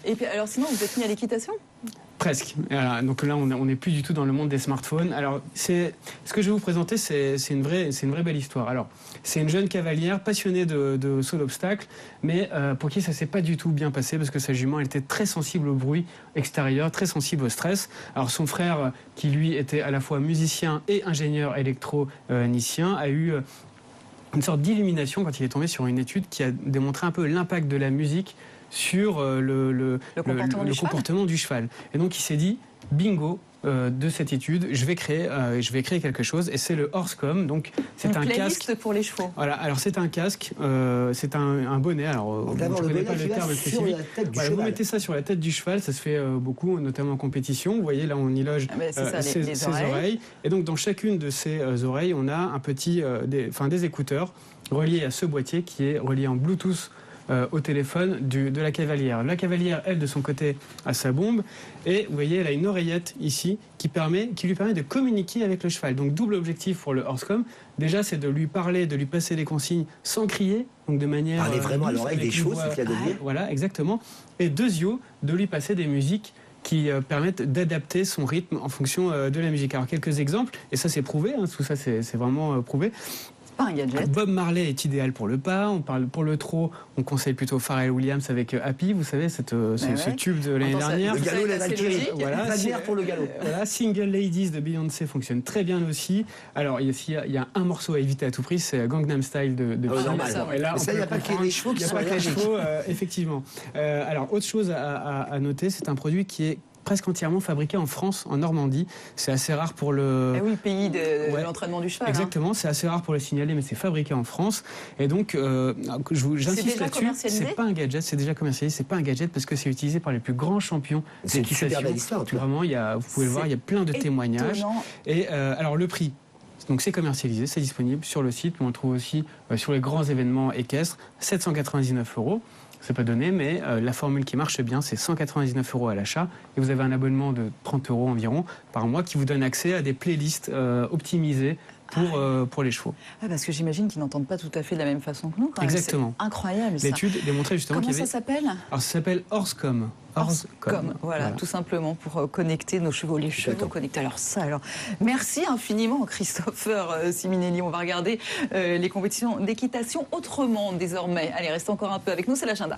Et puis, alors sinon, vous êtes mis à l'équitation ? Presque. Donc là, on n'est plus du tout dans le monde des smartphones. Alors, ce que je vais vous présenter, c'est une vraie belle histoire. Alors, c'est une jeune cavalière passionnée de saut d'obstacle, mais pour qui ça s'est pas du tout bien passé parce que sa jument, elle était très sensible au bruit extérieur, très sensible au stress. Alors, son frère, qui lui était à la fois musicien et ingénieur électronicien, a eu une sorte d'illumination quand il est tombé sur une étude qui a démontré un peu l'impact de la musique sur le comportement du cheval. Et donc il s'est dit, bingo, de cette étude, je vais créer quelque chose, et c'est le Horsecom. Donc c'est un casque pour les chevaux. Voilà, alors c'est un casque, c'est un bonnet. Alors je ne connais pas le terme spécifique. Vous mettez ça sur la tête du cheval, ça se fait beaucoup, notamment en compétition. Vous voyez là, on y loge ses oreilles. Et donc dans chacune de ces oreilles, on a un petit, des écouteurs reliés à ce boîtier qui est relié en Bluetooth au téléphone de la cavalière. La cavalière, elle, de son côté, a sa bombe. Et vous voyez, elle a une oreillette ici qui lui permet de communiquer avec le cheval. Donc, double objectif pour le Horsecom. Déjà, c'est de lui parler, de lui passer des consignes sans crier, donc de manière... Parler vraiment à l'oreille des chevaux, c'est ce qu'il y a de mieux. Voilà, exactement. Et deuxièmement, de lui passer des musiques qui permettent d'adapter son rythme en fonction de la musique. Alors, quelques exemples, et ça, c'est prouvé, tout ça, c'est vraiment prouvé. Pas un gadget. Bob Marley est idéal pour le pas. On parle pour le trot, on conseille plutôt Pharrell Williams avec Happy, vous savez, ce tube de l'année dernière. Le galop, la Valkyrie. Voilà, pour le galop. Voilà, Single Ladies de Beyoncé fonctionne très bien aussi. Alors, il y a un morceau à éviter à tout prix, c'est Gangnam Style de normal. Et là, il n'y a pas que les chevaux qui sont allergiques. Effectivement. Alors, autre chose à noter, c'est un produit qui est presque entièrement fabriqué en France, en Normandie. C'est assez rare pour le... Ah oui, pays de l'entraînement du cheval. Exactement, c'est assez rare pour le signaler, mais c'est fabriqué en France. Et donc, j'insiste là-dessus, c'est pas un gadget, c'est déjà commercialisé, c'est pas un gadget parce que c'est utilisé par les plus grands champions d'équitation. C'est une super belle histoire, Vraiment, vous pouvez le voir, il y a plein de témoignages. Et alors, le prix, donc c'est commercialisé, c'est disponible sur le site, mais on le trouve aussi sur les grands événements équestres, 799 €. C'est pas donné, mais la formule qui marche bien, c'est 199 € à l'achat. Et vous avez un abonnement de 30 € environ par mois qui vous donne accès à des playlists optimisées pour les chevaux. Ah, parce que j'imagine qu'ils n'entendent pas tout à fait de la même façon que nous. Exactement. C'est incroyable, ça. L'étude démontrait justement qu'il y avait... Comment ça s'appelle ? Alors ça s'appelle Horsecom. Voilà, tout simplement pour connecter nos chevaux, les chevaux connectés. Alors ça, merci infiniment Christopher Siminelli. On va regarder les compétitions d'équitation autrement désormais. Allez, restez encore un peu avec nous, c'est l'agenda.